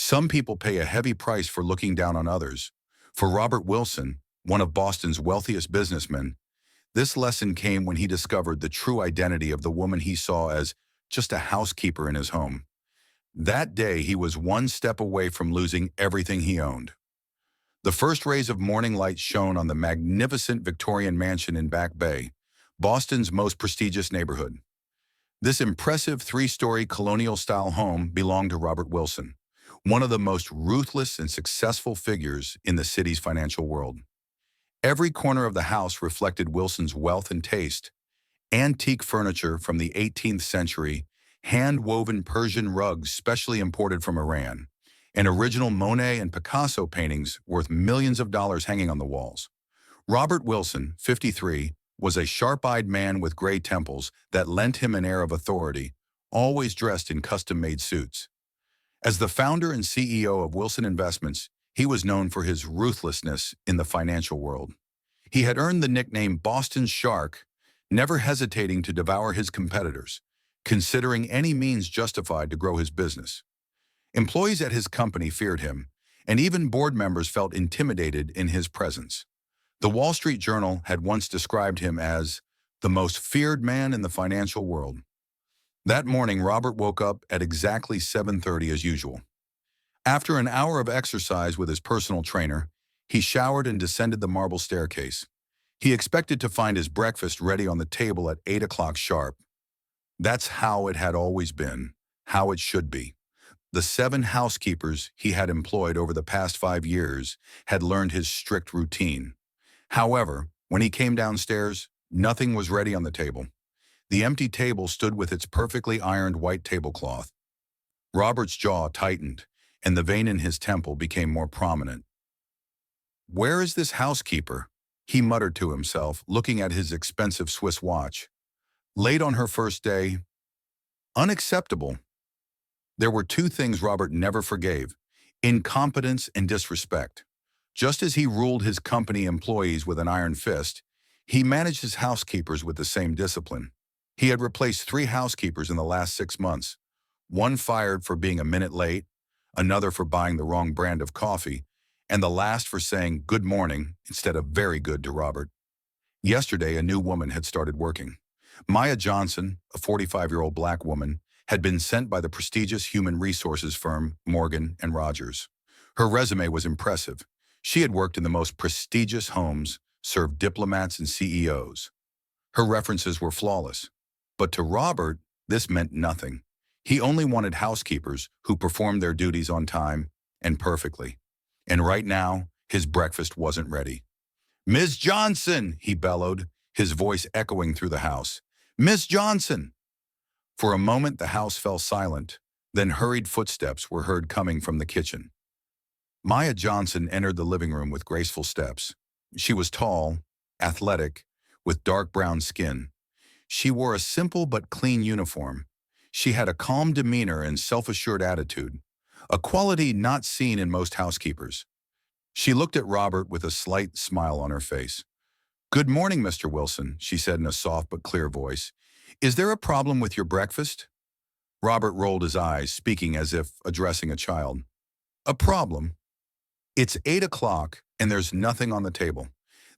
Some people pay a heavy price for looking down on others. For Robert Wilson, one of Boston's wealthiest businessmen, this lesson came when he discovered the true identity of the woman he saw as just a housekeeper in his home. That day, he was one step away from losing everything he owned. The first rays of morning light shone on the magnificent Victorian mansion in Back Bay, Boston's most prestigious neighborhood. This impressive three-story colonial-style home belonged to Robert Wilson, one of the most ruthless and successful figures in the city's financial world. Every corner of the house reflected Wilson's wealth and taste. Antique furniture from the 18th century, hand-woven Persian rugs specially imported from Iran, and original Monet and Picasso paintings worth millions of dollars hanging on the walls. Robert Wilson, 53, was a sharp-eyed man with gray temples that lent him an air of authority, always dressed in custom-made suits. As the founder and CEO of Wilson Investments, he was known for his ruthlessness in the financial world. He had earned the nickname Boston's Shark, never hesitating to devour his competitors, considering any means justified to grow his business. Employees at his company feared him, and even board members felt intimidated in his presence. The Wall Street Journal had once described him as the most feared man in the financial world. That morning, Robert woke up at exactly 7:30 as usual. After an hour of exercise with his personal trainer, he showered and descended the marble staircase. He expected to find his breakfast ready on the table at 8 o'clock sharp. That's how it had always been, how it should be. The 7 housekeepers he had employed over the past 5 years had learned his strict routine. However, when he came downstairs, nothing was ready on the table. The empty table stood with its perfectly ironed white tablecloth. Robert's jaw tightened, and the vein in his temple became more prominent. "Where is this housekeeper?" he muttered to himself, looking at his expensive Swiss watch. Late on her first day. Unacceptable. There were 2 things Robert never forgave: incompetence and disrespect. Just as he ruled his company employees with an iron fist, he managed his housekeepers with the same discipline. He had replaced 3 housekeepers in the last 6 months, one fired for being a minute late, another for buying the wrong brand of coffee, and the last for saying good morning instead of very good to Robert. Yesterday, a new woman had started working. Maya Johnson, a 45-year-old black woman, had been sent by the prestigious human resources firm Morgan and Rogers. Her resume was impressive. She had worked in the most prestigious homes, served diplomats and CEOs. Her references were flawless. But to Robert, this meant nothing. He only wanted housekeepers who performed their duties on time and perfectly. And right now, his breakfast wasn't ready. "Miss Johnson!" he bellowed, his voice echoing through the house. "Miss Johnson!" For a moment, the house fell silent. Then hurried footsteps were heard coming from the kitchen. Maya Johnson entered the living room with graceful steps. She was tall, athletic, with dark brown skin. She wore a simple but clean uniform. She had a calm demeanor and self-assured attitude, a quality not seen in most housekeepers. She looked at Robert with a slight smile on her face. "Good morning, Mr. Wilson," she said in a soft but clear voice. "Is there a problem with your breakfast?" Robert rolled his eyes, speaking as if addressing a child. "A problem? It's 8 o'clock and there's nothing on the table.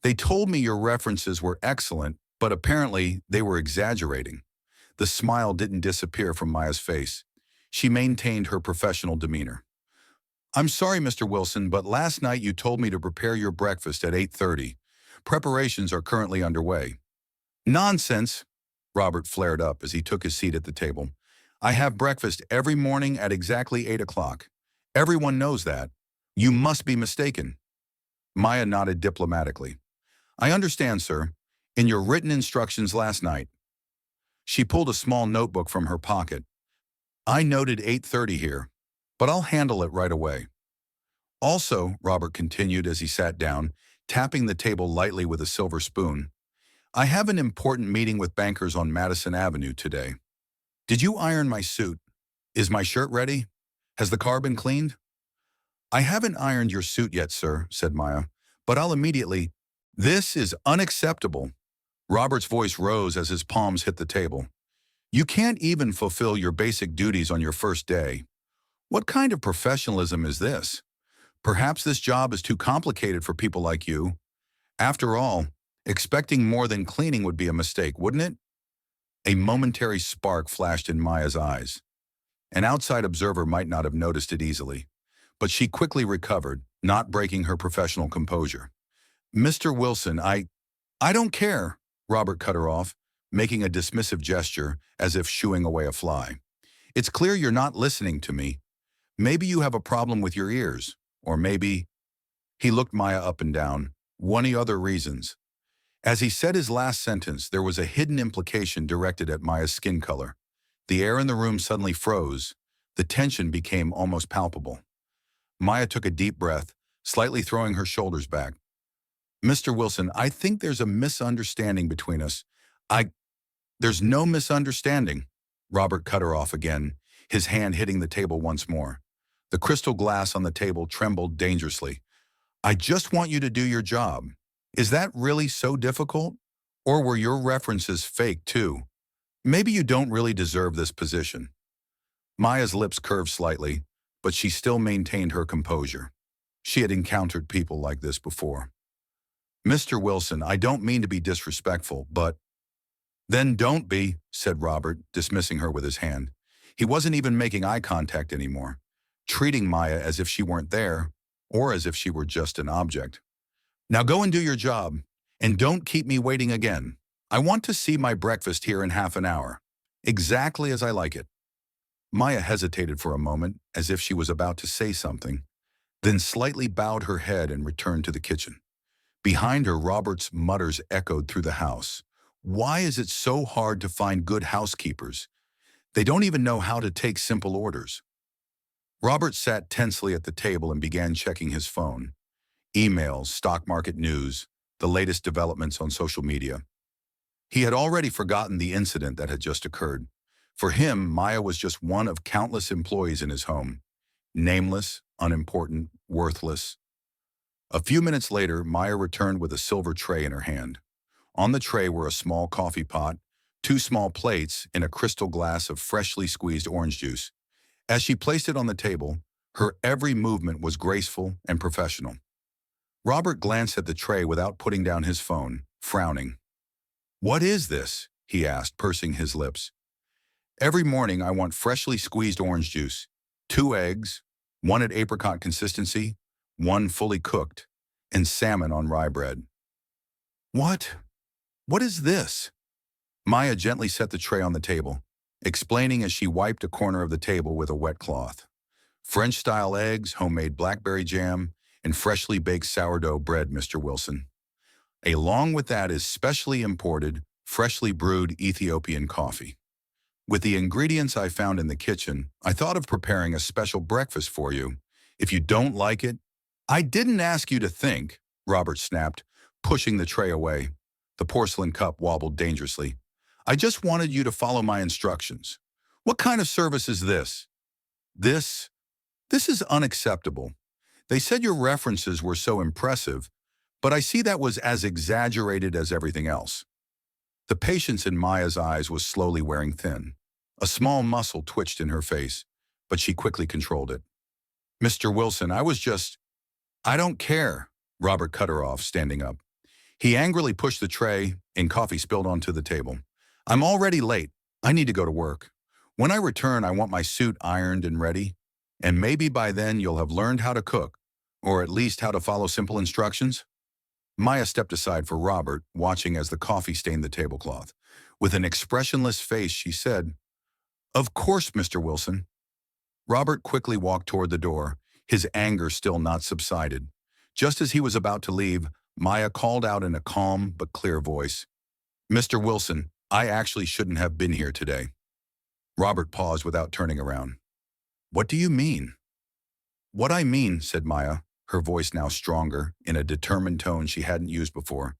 They told me your references were excellent, but apparently they were exaggerating." The smile didn't disappear from Maya's face. She maintained her professional demeanor. "I'm sorry, Mr. Wilson, but last night you told me to prepare your breakfast at 8:30. Preparations are currently underway." "Nonsense!" Robert flared up as he took his seat at the table. "I have breakfast every morning at exactly 8 o'clock. Everyone knows that. You must be mistaken." Maya nodded diplomatically. "I understand, sir. In your written instructions last night." She pulled a small notebook from her pocket. "I noted 8:30 here, but I'll handle it right away." "Also," Robert continued as he sat down, tapping the table lightly with a silver spoon, "I have an important meeting with bankers on Madison Avenue today. Did you iron my suit? Is my shirt ready? Has the car been cleaned?" "I haven't ironed your suit yet, sir," said Maya, "but I'll immediately—" "This is unacceptable." Robert's voice rose as his palms hit the table. "You can't even fulfill your basic duties on your first day. What kind of professionalism is this? Perhaps this job is too complicated for people like you. After all, expecting more than cleaning would be a mistake, wouldn't it? A momentary spark flashed in Maya's eyes. An outside observer might not have noticed it easily, but she quickly recovered, not breaking her professional composure. Mr. Wilson, I don't care, Robert cut her off, making a dismissive gesture as if shooing away a fly. It's clear you're not listening to me. Maybe you have a problem with your ears, or maybe... He looked Maya up and down. One of other reasons. As he said his last sentence, there was a hidden implication directed at Maya's skin color. The air in the room suddenly froze. The tension became almost palpable. Maya took a deep breath, slightly throwing her shoulders back. Mr. Wilson, I think there's a misunderstanding between us. There's no misunderstanding. Robert cut her off again, his hand hitting the table once more. The crystal glass on the table trembled dangerously. I just want you to do your job. Is that really so difficult? Or were your references fake too? Maybe you don't really deserve this position. Maya's lips curved slightly, but she still maintained her composure. She had encountered people like this before. Mr. Wilson, I don't mean to be disrespectful, but... Then don't be, said Robert, dismissing her with his hand. He wasn't even making eye contact anymore, treating Maya as if she weren't there, or as if she were just an object. Now go and do your job, and don't keep me waiting again. I want to see my breakfast here in half an hour, exactly as I like it. Maya hesitated for a moment, as if she was about to say something, then slightly bowed her head and returned to the kitchen. Behind her, Robert's mutters echoed through the house. Why is it so hard to find good housekeepers? They don't even know how to take simple orders. Robert sat tensely at the table and began checking his phone. Emails, stock market news, the latest developments on social media. He had already forgotten the incident that had just occurred. For him, Maya was just one of countless employees in his home. Nameless, unimportant, worthless. A few minutes later, Maya returned with a silver tray in her hand. On the tray were a small coffee pot, 2 small plates, and a crystal glass of freshly squeezed orange juice. As she placed it on the table, her every movement was graceful and professional. Robert glanced at the tray without putting down his phone, frowning. What is this? He asked, pursing his lips. Every morning I want freshly squeezed orange juice, 2 eggs, 1 at apricot consistency, 1 fully cooked, and salmon on rye bread. What is this? Maya gently set the tray on the table, explaining as she wiped a corner of the table with a wet cloth. French-style eggs, homemade blackberry jam, and freshly baked sourdough bread, Mr. Wilson. Along with that is specially imported, freshly brewed Ethiopian coffee. With the ingredients I found in the kitchen, I thought of preparing a special breakfast for you. If you don't like it... I didn't ask you to think, Robert snapped, pushing the tray away. The porcelain cup wobbled dangerously. I just wanted you to follow my instructions. What kind of service is this? This is unacceptable. They said your references were so impressive, but I see that was as exaggerated as everything else. The patience in Maya's eyes was slowly wearing thin. A small muscle twitched in her face, but she quickly controlled it. Mr. Wilson, I don't care, Robert cut her off, standing up. He angrily pushed the tray, and coffee spilled onto the table. I'm already late. I need to go to work. When I return, I want my suit ironed and ready, and maybe by then you'll have learned how to cook, or at least how to follow simple instructions. Maya stepped aside for Robert, watching as the coffee stained the tablecloth. With an expressionless face, she said, Of course, Mr. Wilson. Robert quickly walked toward the door, his anger still not subsided. Just as he was about to leave, Maya called out in a calm but clear voice, Mr. Wilson, I actually shouldn't have been here today. Robert paused without turning around. What do you mean? What I mean, said Maya, her voice now stronger, in a determined tone she hadn't used before,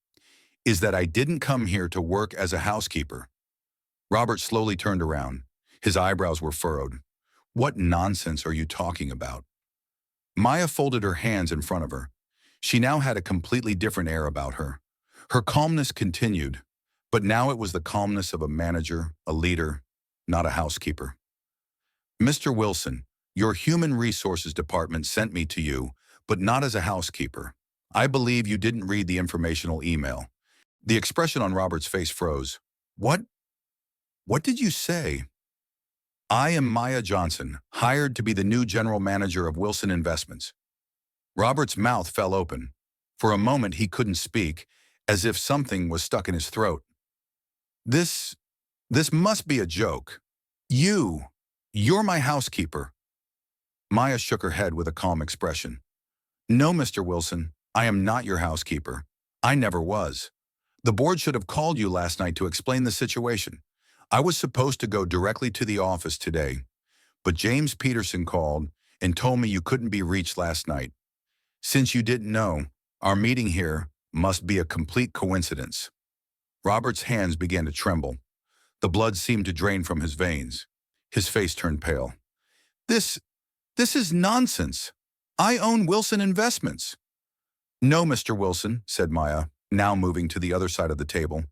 is that I didn't come here to work as a housekeeper. Robert slowly turned around. His eyebrows were furrowed. What nonsense are you talking about? Maya folded her hands in front of her. She now had a completely different air about her. Her calmness continued, but now it was the calmness of a manager, a leader, not a housekeeper. Mr. Wilson, Your human resources department sent me to you, but not as a housekeeper. I believe you didn't read the informational email." The expression on Robert's face froze. What? What did you say?" "I am Maya Johnson, hired to be the new general manager of Wilson Investments." Robert's mouth fell open. For a moment he couldn't speak, as if something was stuck in his throat. This, this must be a joke. You're my housekeeper." Maya shook her head with a calm expression. "No, Mr. Wilson, I am not your housekeeper. I never was. The board should have called you last night to explain the situation. I was supposed to go directly to the office today, but James Peterson called and told me you couldn't be reached last night. Since you didn't know, our meeting here must be a complete coincidence." Robert's hands began to tremble. The blood seemed to drain from his veins. His face turned pale. This is nonsense. I own Wilson Investments." "No, Mr. Wilson," said Maya, now moving to the other side of the table.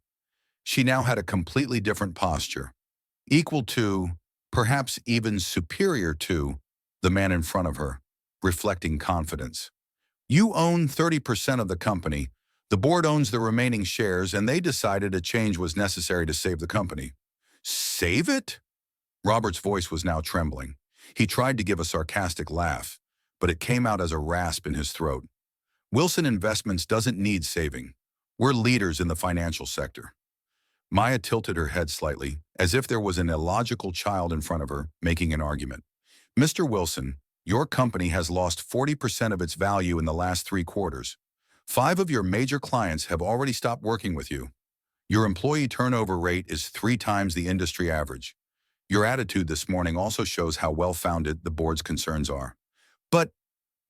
She now had a completely different posture, equal to, perhaps even superior to, the man in front of her, reflecting confidence. "You own 30% of the company. The board owns the remaining shares, and they decided a change was necessary to save the company." "Save it?" Robert's voice was now trembling. He tried to give a sarcastic laugh, but it came out as a rasp in his throat. "Wilson Investments doesn't need saving. We're leaders in the financial sector." Maya tilted her head slightly, as if there was an illogical child in front of her making an argument. "Mr. Wilson, your company has lost 40% of its value in the last 3 quarters. 5 of your major clients have already stopped working with you. Your employee turnover rate is 3 times the industry average. Your attitude this morning also shows how well-founded the board's concerns are.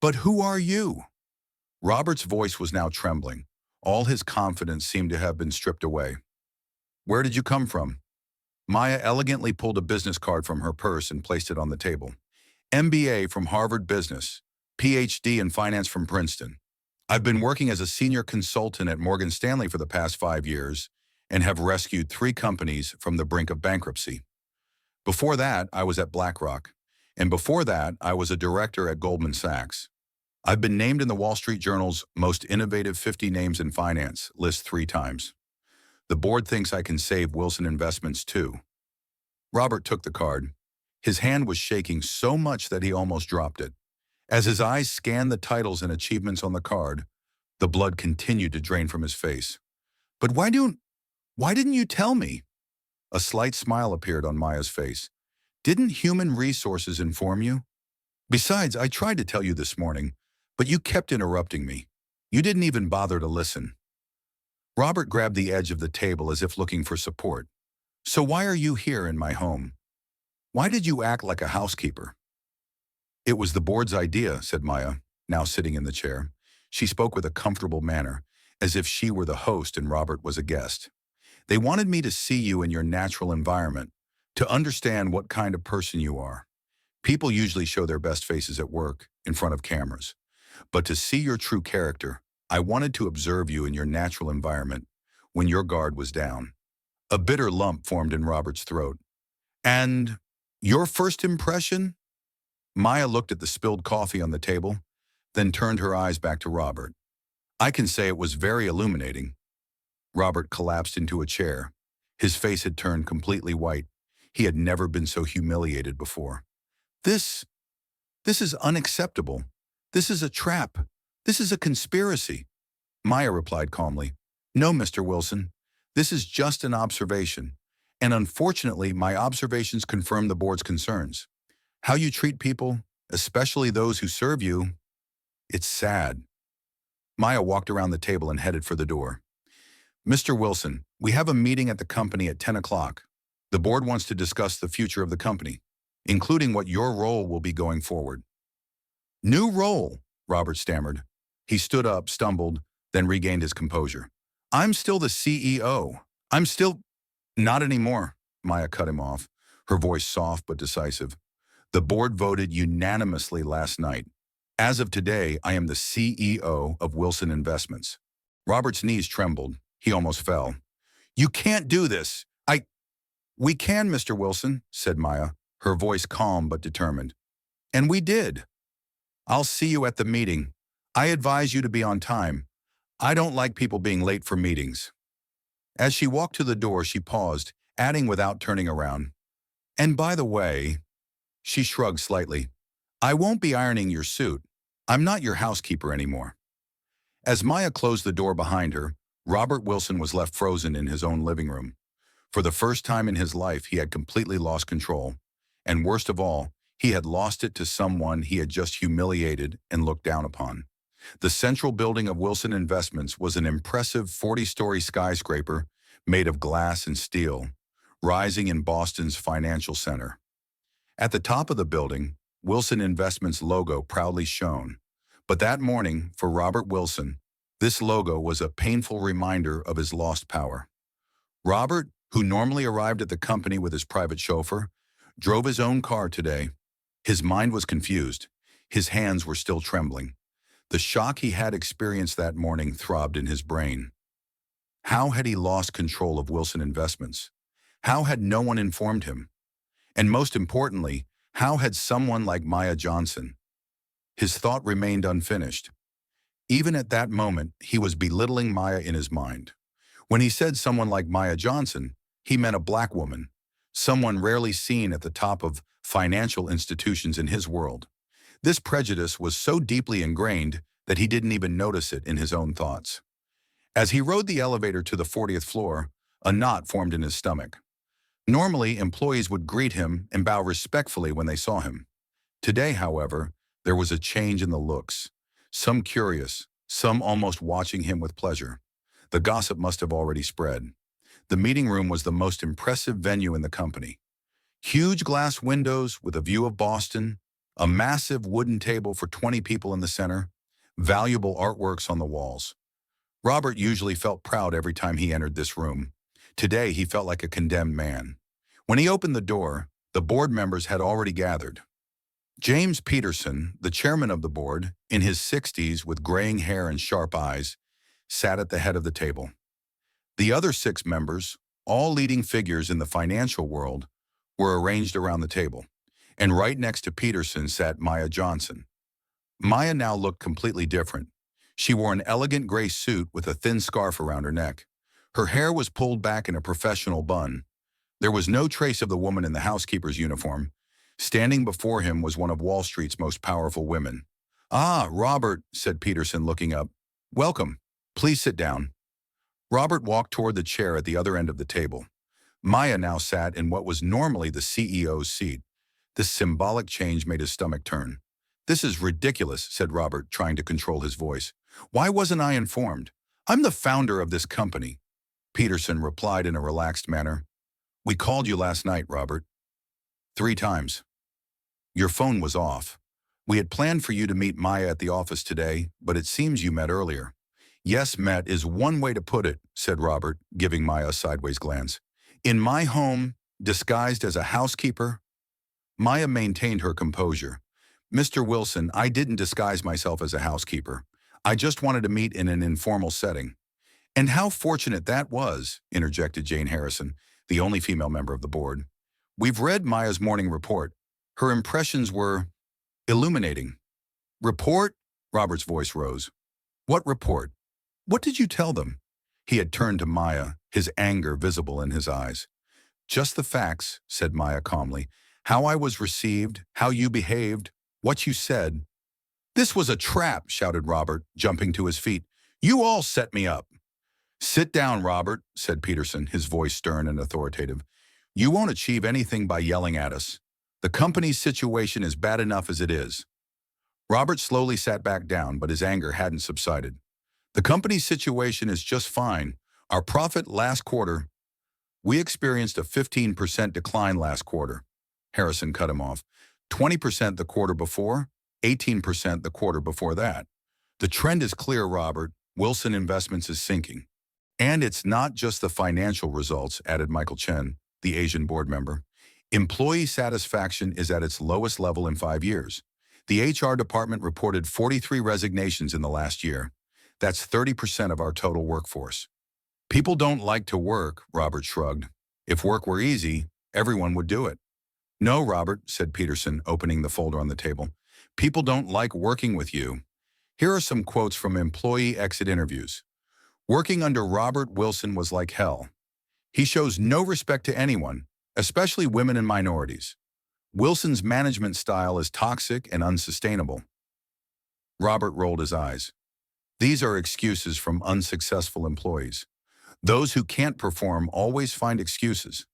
But who are you?" Robert's voice was now trembling. All his confidence seemed to have been stripped away. "Where did you come from?" Maya elegantly pulled a business card from her purse and placed it on the table. "MBA from Harvard Business, PhD in finance from Princeton. I've been working as a senior consultant at Morgan Stanley for the past 5 years and have rescued 3 companies from the brink of bankruptcy. Before that, I was at BlackRock, and before that, I was a director at Goldman Sachs. I've been named in the Wall Street Journal's Most Innovative 50 Names in Finance list 3 times. The board thinks I can save Wilson Investments too." Robert took the card. His hand was shaking so much that he almost dropped it. As his eyes scanned the titles and achievements on the card, the blood continued to drain from his face. "But why didn't you tell me?" A slight smile appeared on Maya's face. "Didn't human resources inform you? Besides, I tried to tell you this morning, but you kept interrupting me. You didn't even bother to listen." Robert grabbed the edge of the table as if looking for support. "So why are you here in my home? Why did you act like a housekeeper?" "It was the board's idea," said Maya, now sitting in the chair. She spoke with a comfortable manner, as if she were the host and Robert was a guest. "They wanted me to see you in your natural environment, to understand what kind of person you are. People usually show their best faces at work, in front of cameras. But to see your true character, I wanted to observe you in your natural environment, when your guard was down." A bitter lump formed in Robert's throat. "And your first impression?" Maya looked at the spilled coffee on the table, then turned her eyes back to Robert. "I can say it was very illuminating." Robert collapsed into a chair. His face had turned completely white. He had never been so humiliated before. This is unacceptable. This is a trap. This is a conspiracy." Maya replied calmly, "No, Mr. Wilson. This is just an observation. And unfortunately, my observations confirm the board's concerns. How you treat people, especially those who serve you, it's sad." Maya walked around the table and headed for the door. "Mr. Wilson, we have a meeting at the company at 10 o'clock. The board wants to discuss the future of the company, including what your role will be going forward." "New role," Robert stammered. He stood up, stumbled, then regained his composure. "I'm still the CEO. I'm still—" "Not anymore," Maya cut him off, her voice soft but decisive. "The board voted unanimously last night. As of today, I am the CEO of Wilson Investments." Robert's knees trembled. He almost fell. "You can't do this. "We can, Mr. Wilson," said Maya, her voice calm but determined. And we did. I'll see you at the meeting. I advise you to be on time. I don't like people being late for meetings. As she walked to the door, she paused, adding without turning around, "And by the way," she shrugged slightly, "I won't be ironing your suit. I'm not your housekeeper anymore." As Maya closed the door behind her, Robert Wilson was left frozen in his own living room. For the first time in his life, he had completely lost control. And worst of all, he had lost it to someone he had just humiliated and looked down upon. The central building of Wilson Investments was an impressive 40-story skyscraper made of glass and steel, rising in Boston's financial center. At the top of the building, Wilson Investments' logo proudly shone. But that morning, for Robert Wilson, this logo was a painful reminder of his lost power. Robert, who normally arrived at the company with his private chauffeur, drove his own car today. His mind was confused. His hands were still trembling. The shock he had experienced that morning throbbed in his brain. How had he lost control of Wilson Investments? How had no one informed him? And most importantly, how had someone like Maya Johnson? His thought remained unfinished. Even at that moment, he was belittling Maya in his mind. When he said someone like Maya Johnson, he meant a black woman, someone rarely seen at the top of financial institutions in his world. This prejudice was so deeply ingrained that he didn't even notice it in his own thoughts. As he rode the elevator to the 40th floor, a knot formed in his stomach. Normally, employees would greet him and bow respectfully when they saw him. Today, however, there was a change in the looks. Some curious, some almost watching him with pleasure. The gossip must have already spread. The meeting room was the most impressive venue in the company. Huge glass windows with a view of Boston, a massive wooden table for 20 people in the center, valuable artworks on the walls. Robert usually felt proud every time he entered this room. Today, he felt like a condemned man. When he opened the door, the board members had already gathered. James Peterson, the chairman of the board, in his 60s with graying hair and sharp eyes, sat at the head of the table. The other 6 members, all leading figures in the financial world, were arranged around the table, and right next to Peterson sat Maya Johnson. Maya now looked completely different. She wore an elegant gray suit with a thin scarf around her neck. Her hair was pulled back in a professional bun. There was no trace of the woman in the housekeeper's uniform. Standing before him was one of Wall Street's most powerful women. "Ah, Robert," said Peterson, looking up. "Welcome. Please sit down." Robert walked toward the chair at the other end of the table. Maya now sat in what was normally the CEO's seat. This symbolic change made his stomach turn. "This is ridiculous," said Robert, trying to control his voice. "Why wasn't I informed? I'm the founder of this company." Peterson replied in a relaxed manner. "We called you last night, Robert. 3 times. Your phone was off. We had planned for you to meet Maya at the office today, but it seems you met earlier." "Yes, met is one way to put it," said Robert, giving Maya a sideways glance. "In my home, disguised as a housekeeper?" Maya maintained her composure. "Mr. Wilson, I didn't disguise myself as a housekeeper. I just wanted to meet in an informal setting." "And how fortunate that was," interjected Jane Harrison, the only female member of the board. "We've read Maya's morning report. Her impressions were illuminating." "Report?" Robert's voice rose. "What report? What did you tell them?" He had turned to Maya, his anger visible in his eyes. "Just the facts," said Maya calmly. "How I was received, how you behaved, what you said." "This was a trap," shouted Robert, jumping to his feet. "You all set me up." "Sit down, Robert," said Peterson, his voice stern and authoritative. "You won't achieve anything by yelling at us. The company's situation is bad enough as it is." Robert slowly sat back down, but his anger hadn't subsided. "The company's situation is just fine. Our profit last quarter, we experienced a 15% decline last quarter." Harrison cut him off. 20% the quarter before, 18% the quarter before that. "The trend is clear, Robert. Wilson Investments is sinking." "And it's not just the financial results," added Michael Chen, the Asian board member. "Employee satisfaction is at its lowest level in 5 years. The HR department reported 43 resignations in the last year. That's 30% of our total workforce." "People don't like to work," Robert shrugged. "If work were easy, everyone would do it." No, Robert, said Peterson, opening the folder on the table. People don't like working with you. Here are some quotes from employee exit interviews. Working under Robert Wilson was like hell. He shows no respect to anyone, especially women and minorities. Wilson's management style is toxic and unsustainable. Robert rolled his eyes. These are excuses from unsuccessful employees. Those who can't perform always find excuses.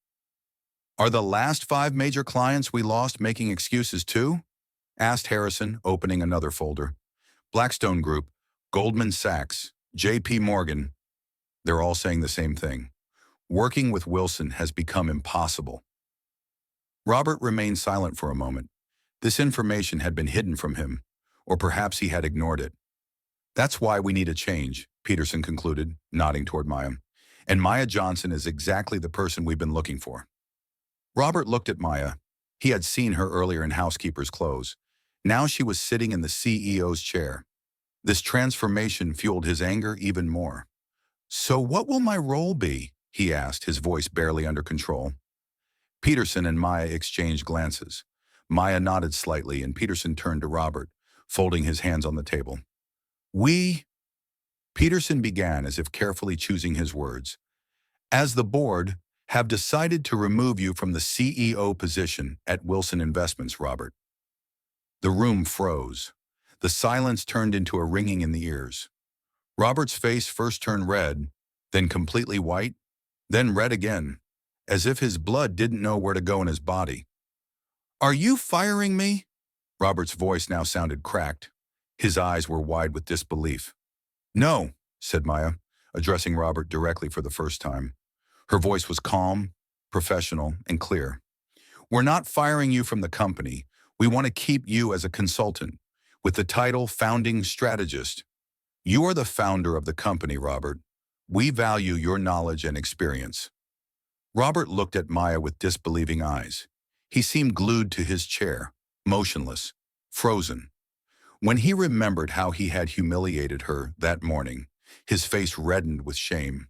Are the last 5 major clients we lost making excuses too? Asked Harrison, opening another folder. Blackstone Group, Goldman Sachs, J.P. Morgan. They're all saying the same thing. Working with Wilson has become impossible. Robert remained silent for a moment. This information had been hidden from him, or perhaps he had ignored it. That's why we need a change, Peterson concluded, nodding toward Maya. And Maya Johnson is exactly the person we've been looking for. Robert looked at Maya. He had seen her earlier in housekeeper's clothes. Now she was sitting in the CEO's chair. This transformation fueled his anger even more. So what will my role be? He asked, his voice barely under control. Peterson and Maya exchanged glances. Maya nodded slightly and Peterson turned to Robert, folding his hands on the table. Peterson began as if carefully choosing his words. As the board, have decided to remove you from the CEO position at Wilson Investments, Robert. The room froze. The silence turned into a ringing in the ears. Robert's face first turned red, then completely white, then red again, as if his blood didn't know where to go in his body. Are you firing me? Robert's voice now sounded cracked. His eyes were wide with disbelief. No, said Maya, addressing Robert directly for the first time. Her voice was calm, professional, and clear. We're not firing you from the company. We want to keep you as a consultant, with the title Founding Strategist. You are the founder of the company, Robert. We value your knowledge and experience. Robert looked at Maya with disbelieving eyes. He seemed glued to his chair, motionless, frozen. When he remembered how he had humiliated her that morning, his face reddened with shame.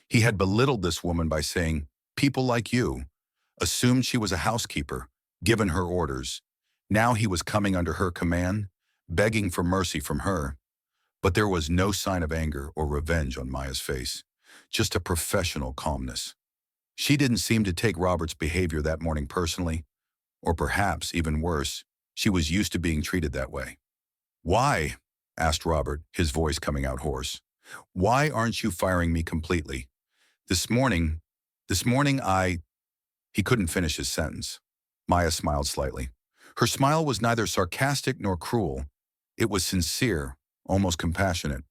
He had belittled this woman by saying, people like you, assumed she was a housekeeper, given her orders. Now he was coming under her command, begging for mercy from her. But there was no sign of anger or revenge on Maya's face, just a professional calmness. She didn't seem to take Robert's behavior that morning personally, or perhaps, even worse, she was used to being treated that way. Why? Asked Robert, his voice coming out hoarse. Why aren't you firing me completely? This morning He couldn't finish his sentence. Maya smiled slightly. Her smile was neither sarcastic nor cruel. It was sincere, almost compassionate.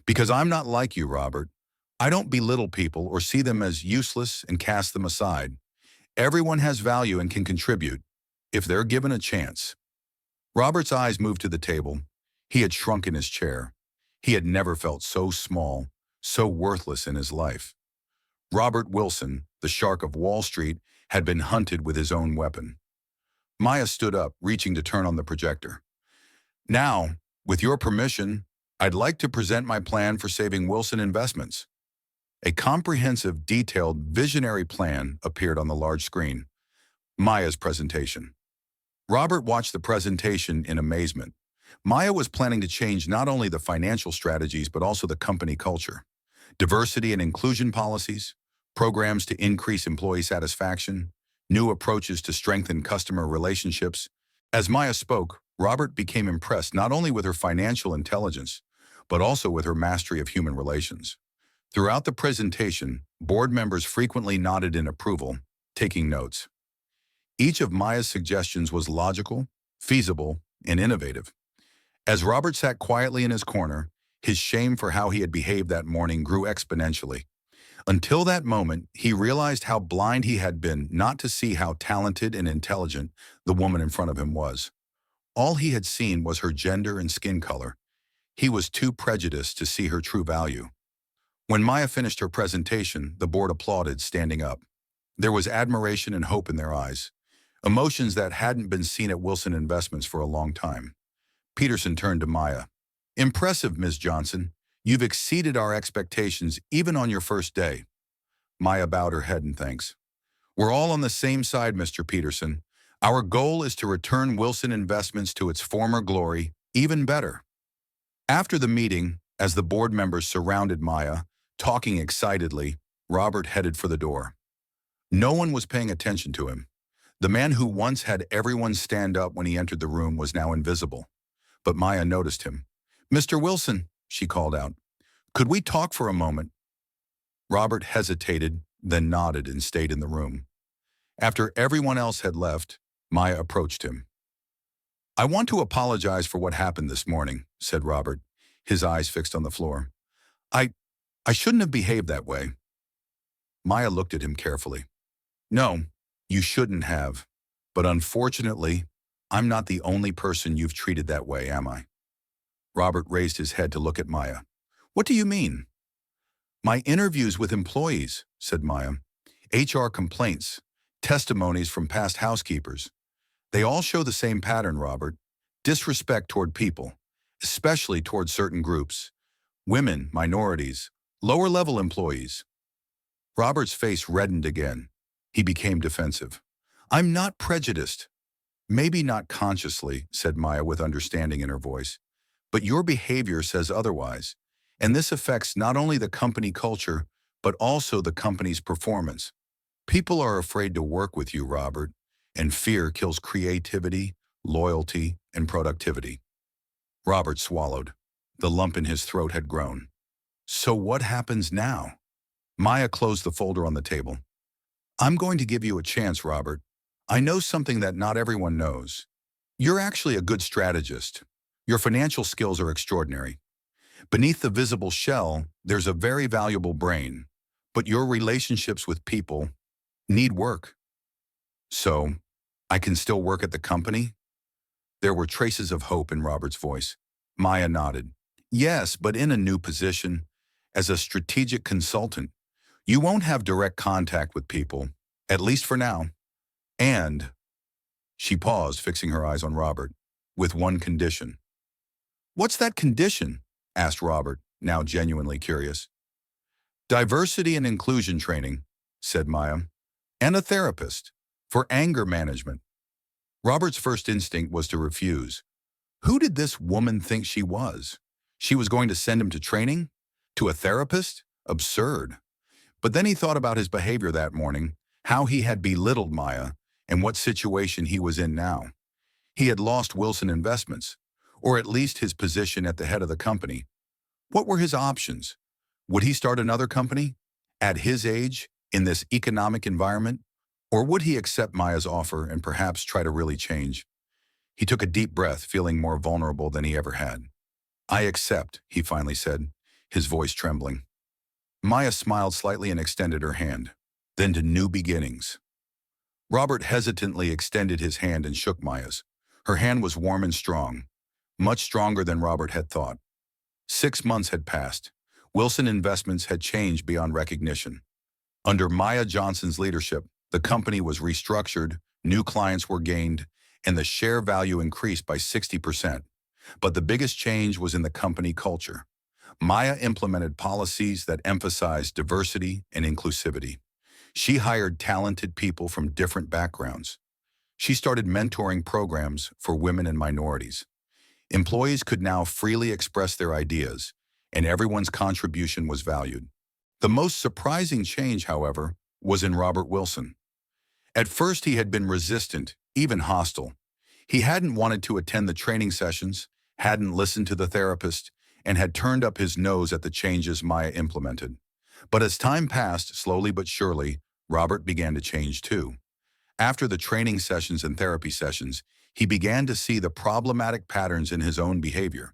Because I'm not like you, Robert. I don't belittle people or see them as useless and cast them aside. Everyone has value and can contribute, if they're given a chance. Robert's eyes moved to the table. He had shrunk in his chair. He had never felt so small, so worthless in his life. Robert Wilson, the shark of Wall Street, had been hunted with his own weapon. Maya stood up, reaching to turn on the projector. Now, with your permission, I'd like to present my plan for saving Wilson Investments. A comprehensive, detailed, visionary plan appeared on the large screen. Maya's presentation. Robert watched the presentation in amazement. Maya was planning to change not only the financial strategies but also the company culture. Diversity and inclusion policies, programs to increase employee satisfaction, new approaches to strengthen customer relationships. As Maya spoke, Robert became impressed not only with her financial intelligence, but also with her mastery of human relations. Throughout the presentation, board members frequently nodded in approval, taking notes. Each of Maya's suggestions was logical, feasible, and innovative. As Robert sat quietly in his corner, his shame for how he had behaved that morning grew exponentially. Until that moment, he realized how blind he had been not to see how talented and intelligent the woman in front of him was. All he had seen was her gender and skin color. He was too prejudiced to see her true value. When Maya finished her presentation, the board applauded, standing up. There was admiration and hope in their eyes, emotions that hadn't been seen at Wilson Investments for a long time. Peterson turned to Maya. Impressive, Ms. Johnson. You've exceeded our expectations even on your first day. Maya bowed her head in thanks. We're all on the same side, Mr. Peterson. Our goal is to return Wilson Investments to its former glory, even better. After the meeting, as the board members surrounded Maya, talking excitedly, Robert headed for the door. No one was paying attention to him. The man who once had everyone stand up when he entered the room was now invisible. But Maya noticed him. "Mr. Wilson," she called out, "could we talk for a moment?" Robert hesitated, then nodded and stayed in the room. After everyone else had left, Maya approached him. "I want to apologize for what happened this morning," said Robert, his eyes fixed on the floor. I, I shouldn't have behaved that way." Maya looked at him carefully. "No, you shouldn't have. But unfortunately, I'm not the only person you've treated that way, am I?" Robert raised his head to look at Maya. "What do you mean?" "My interviews with employees," said Maya. "HR complaints, testimonies from past housekeepers. They all show the same pattern, Robert. Disrespect toward people, especially toward certain groups. Women, minorities, lower-level employees." Robert's face reddened again. He became defensive. "I'm not prejudiced." "Maybe not consciously," said Maya with understanding in her voice. "But your behavior says otherwise. And this affects not only the company culture, but also the company's performance. People are afraid to work with you, Robert, and fear kills creativity, loyalty, and productivity." Robert swallowed. The lump in his throat had grown. "So what happens now?" Maya closed the folder on the table. "I'm going to give you a chance, Robert. I know something that not everyone knows. You're actually a good strategist. Your financial skills are extraordinary. Beneath the visible shell, there's a very valuable brain. But your relationships with people need work." "So, I can still work at the company?" There were traces of hope in Robert's voice. Maya nodded. "Yes, but in a new position, as a strategic consultant. You won't have direct contact with people, at least for now. And," she paused, fixing her eyes on Robert, "with one condition." "What's that condition?" asked Robert, now genuinely curious. "Diversity and inclusion training," said Maya, "and a therapist for anger management." Robert's first instinct was to refuse. Who did this woman think she was? She was going to send him to training? To a therapist? Absurd. But then he thought about his behavior that morning, how he had belittled Maya, and what situation he was in now. He had lost Wilson Investments, or at least his position at the head of the company. What were his options? Would he start another company? At his age, in this economic environment? Or would he accept Maya's offer and perhaps try to really change? He took a deep breath, feeling more vulnerable than he ever had. "I accept," he finally said, his voice trembling. Maya smiled slightly and extended her hand. "Then to new beginnings." Robert hesitantly extended his hand and shook Maya's. Her hand was warm and strong, much stronger than Robert had thought. 6 months had passed. Wilson Investments had changed beyond recognition. Under Maya Johnson's leadership, the company was restructured, new clients were gained, and the share value increased by 60%. But the biggest change was in the company culture. Maya implemented policies that emphasized diversity and inclusivity. She hired talented people from different backgrounds. She started mentoring programs for women and minorities. Employees could now freely express their ideas, and everyone's contribution was valued. The most surprising change, however, was in Robert Wilson. At first, he had been resistant, even hostile. He hadn't wanted to attend the training sessions, hadn't listened to the therapist, and had turned up his nose at the changes Maya implemented. But as time passed, slowly but surely, Robert began to change too. After the training sessions and therapy sessions, he began to see the problematic patterns in his own behavior.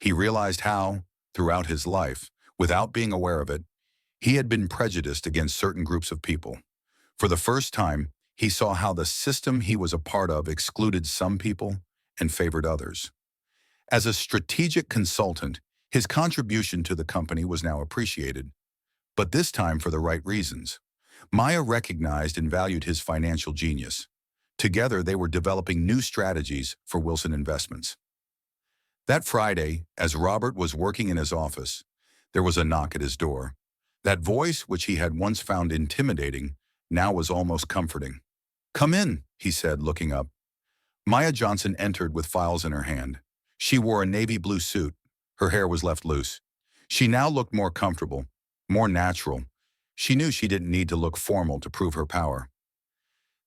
He realized how, throughout his life, without being aware of it, he had been prejudiced against certain groups of people. For the first time, he saw how the system he was a part of excluded some people and favored others. As a strategic consultant, his contribution to the company was now appreciated, but this time for the right reasons. Maya recognized and valued his financial genius. Together, they were developing new strategies for Wilson Investments. That Friday, as Robert was working in his office, there was a knock at his door. That voice, which he had once found intimidating, now was almost comforting. "Come in," he said, looking up. Maya Johnson entered with files in her hand. She wore a navy blue suit. Her hair was left loose. She now looked more comfortable, more natural. She knew she didn't need to look formal to prove her power.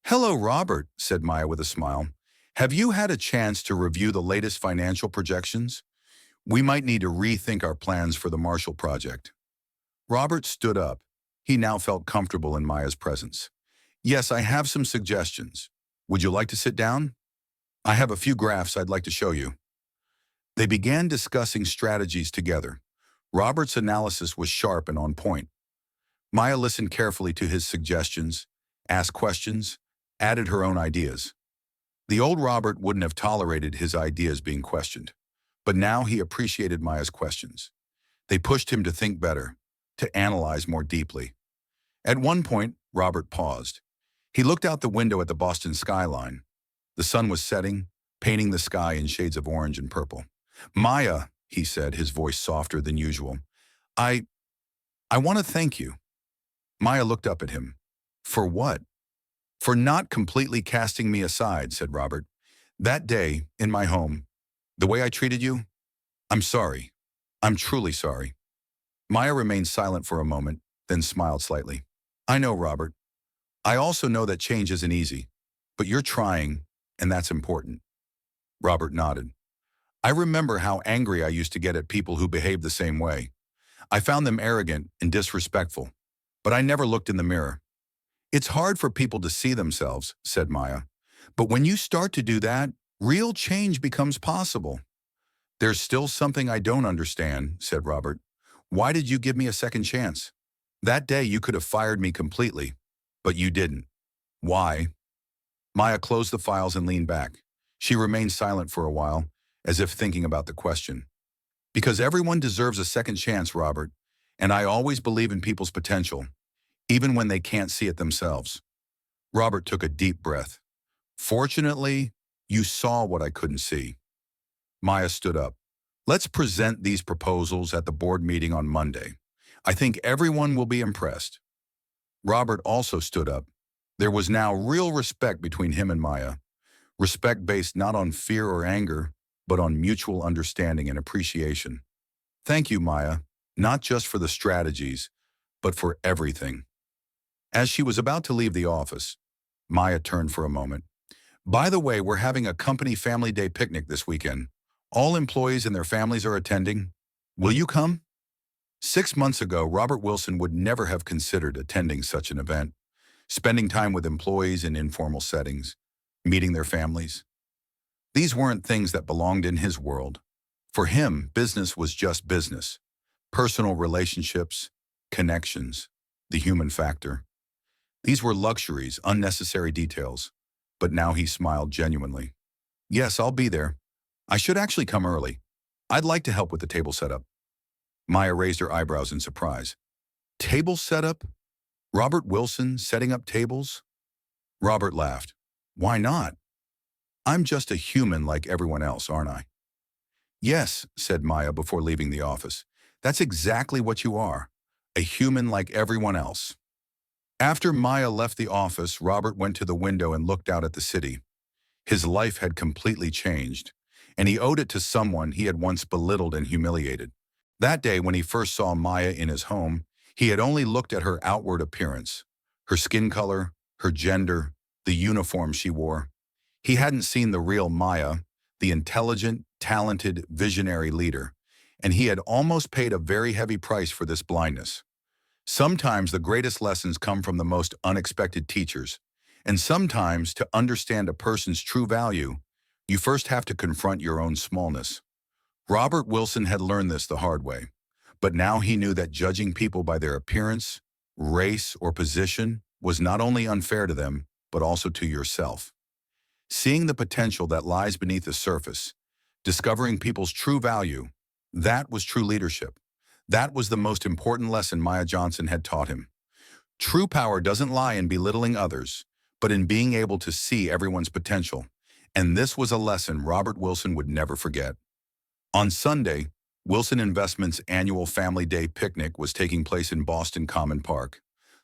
"Hello, Robert," said Maya with a smile. "Have you had a chance to review the latest financial projections? We might need to rethink our plans for the Marshall Project." Robert stood up. He now felt comfortable in Maya's presence. "Yes, I have some suggestions. Would you like to sit down? I have a few graphs I'd like to show you." They began discussing strategies together. Robert's analysis was sharp and on point. Maya listened carefully to his suggestions, asked questions, added her own ideas. The old Robert wouldn't have tolerated his ideas being questioned, but now he appreciated Maya's questions. They pushed him to think better, to analyze more deeply. At one point, Robert paused. He looked out the window at the Boston skyline. The sun was setting, painting the sky in shades of orange and purple. "Maya," he said, his voice softer than usual, I want to thank you." Maya looked up at him. "For what?" "For not completely casting me aside," said Robert. "That day, in my home, the way I treated you, I'm sorry. I'm truly sorry." Maya remained silent for a moment, then smiled slightly. "I know, Robert. I also know that change isn't easy, but you're trying, and that's important." Robert nodded. "I remember how angry I used to get at people who behaved the same way. I found them arrogant and disrespectful, but I never looked in the mirror." "It's hard for people to see themselves," said Maya. "But when you start to do that, real change becomes possible." "There's still something I don't understand," said Robert. "Why did you give me a second chance? That day you could have fired me completely, but you didn't. Why?" Maya closed the files and leaned back. She remained silent for a while, as if thinking about the question. "Because everyone deserves a second chance, Robert, and I always believe in people's potential, even when they can't see it themselves." Robert took a deep breath. "Fortunately, you saw what I couldn't see." Maya stood up. "Let's present these proposals at the board meeting on Monday. I think everyone will be impressed." Robert also stood up. There was now real respect between him and Maya. Respect based not on fear or anger, but on mutual understanding and appreciation. "Thank you, Maya, not just for the strategies, but for everything." As she was about to leave the office, Maya turned for a moment. "By the way, we're having a company family day picnic this weekend. All employees and their families are attending. Will you come?" 6 months ago, Robert Wilson would never have considered attending such an event, spending time with employees in informal settings, meeting their families. These weren't things that belonged in his world. For him, business was just business. Personal relationships, connections, the human factor. These were luxuries, unnecessary details. But now he smiled genuinely. "Yes, I'll be there. I should actually come early. I'd like to help with the table setup." Maya raised her eyebrows in surprise. "Table setup? Robert Wilson setting up tables?" Robert laughed. "Why not? I'm just a human like everyone else, aren't I?" "Yes," said Maya before leaving the office. "That's exactly what you are. A human like everyone else." After Maya left the office, Robert went to the window and looked out at the city. His life had completely changed, and he owed it to someone he had once belittled and humiliated. That day, when he first saw Maya in his home, he had only looked at her outward appearance, her skin color, her gender, the uniform she wore. He hadn't seen the real Maya, the intelligent, talented, visionary leader, and he had almost paid a very heavy price for this blindness. Sometimes the greatest lessons come from the most unexpected teachers, and sometimes to understand a person's true value, you first have to confront your own smallness. Robert Wilson had learned this the hard way, but now he knew that judging people by their appearance, race, or position was not only unfair to them, but also to yourself. Seeing the potential that lies beneath the surface, discovering people's true value, that was true leadership. That was the most important lesson Maya Johnson had taught him. True power doesn't lie in belittling others, but in being able to see everyone's potential. And this was a lesson Robert Wilson would never forget. On Sunday, Wilson Investments' annual Family Day picnic was taking place in Boston Common Park.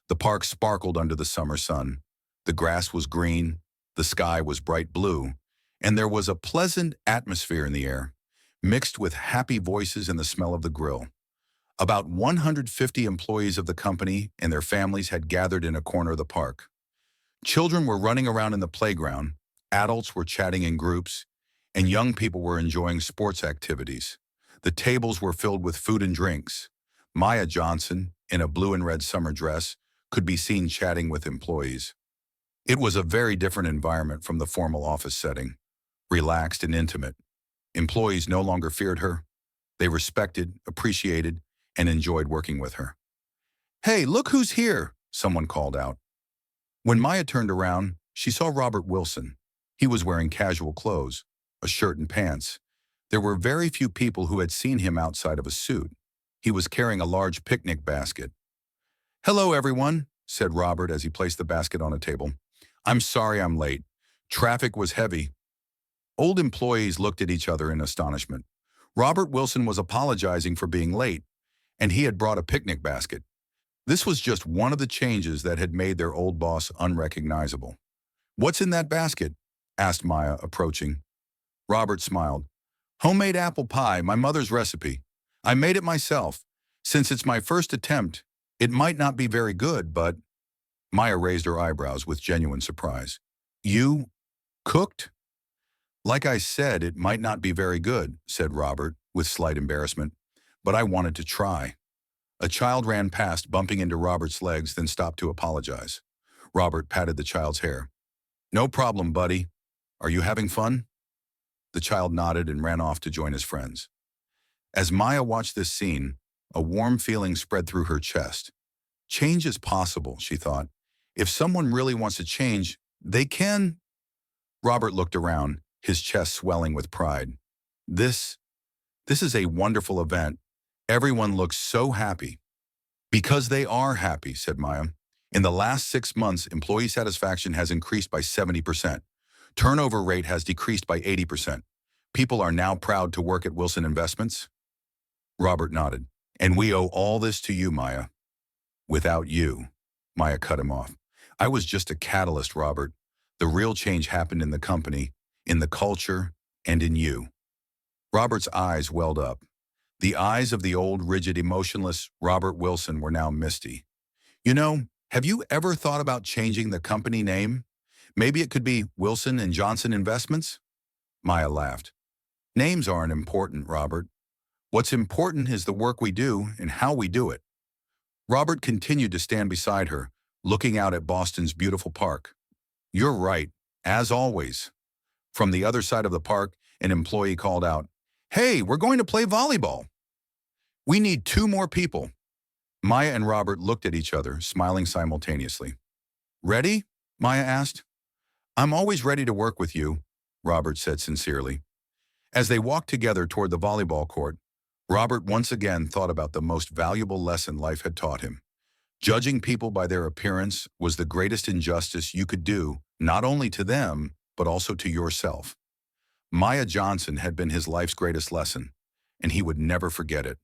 The park sparkled under the summer sun. The grass was green, The sky was bright blue, and there was a pleasant atmosphere in the air, mixed with happy voices and the smell of the grill. About 150 employees of the company and their families had gathered in a corner of the park. Children were running around in the playground, adults were chatting in groups, and young people were enjoying sports activities. The tables were filled with food and drinks. Maya Johnson, in a blue and red summer dress, could be seen chatting with employees. It was a very different environment from the formal office setting, relaxed and intimate. Employees no longer feared her. They respected, appreciated, and enjoyed working with her. "Hey, look who's here," someone called out. When Maya turned around, she saw Robert Wilson. He was wearing casual clothes, a shirt and pants. There were very few people who had seen him outside of a suit. He was carrying a large picnic basket. "Hello, everyone," said Robert as he placed the basket on a table. "I'm sorry I'm late. Traffic was heavy." Old employees looked at each other in astonishment. Robert Wilson was apologizing for being late, and he had brought a picnic basket. This was just one of the changes that had made their old boss unrecognizable. "What's in that basket?" asked Maya, approaching. Robert smiled. "Homemade apple pie, my mother's recipe. I made it myself. Since it's my first attempt, it might not be very good, but—" Maya raised her eyebrows with genuine surprise. "You cooked?" "Like I said, it might not be very good," said Robert, with slight embarrassment, "but I wanted to try." A child ran past, bumping into Robert's legs, then stopped to apologize. Robert patted the child's hair. "No problem, buddy. Are you having fun?" The child nodded and ran off to join his friends. As Maya watched this scene, a warm feeling spread through her chest. Change is possible, she thought. If someone really wants to change, they can. Robert looked around, his chest swelling with pride. This is a wonderful event. Everyone looks so happy." "Because they are happy," said Maya. "In the last 6 months, employee satisfaction has increased by 70%. Turnover rate has decreased by 80%. People are now proud to work at Wilson Investments." Robert nodded. "And we owe all this to you, Maya." "Without you," Maya cut him off. "I was just a catalyst, Robert. The real change happened in the company, in the culture, and in you." Robert's eyes welled up. The eyes of the old, rigid, emotionless Robert Wilson were now misty. "You know, have you ever thought about changing the company name? Maybe it could be Wilson and Johnson Investments?" Maya laughed. "Names aren't important, Robert. What's important is the work we do and how we do it." Robert continued to stand beside her, looking out at Boston's beautiful park. "You're right, as always." From the other side of the park, an employee called out, "Hey, we're going to play volleyball. We need 2 more people." Maya and Robert looked at each other, smiling simultaneously. "Ready?" Maya asked. "I'm always ready to work with you," Robert said sincerely. As they walked together toward the volleyball court, Robert once again thought about the most valuable lesson life had taught him. Judging people by their appearance was the greatest injustice you could do, not only to them, but also to yourself. Maya Johnson had been his life's greatest lesson, and he would never forget it.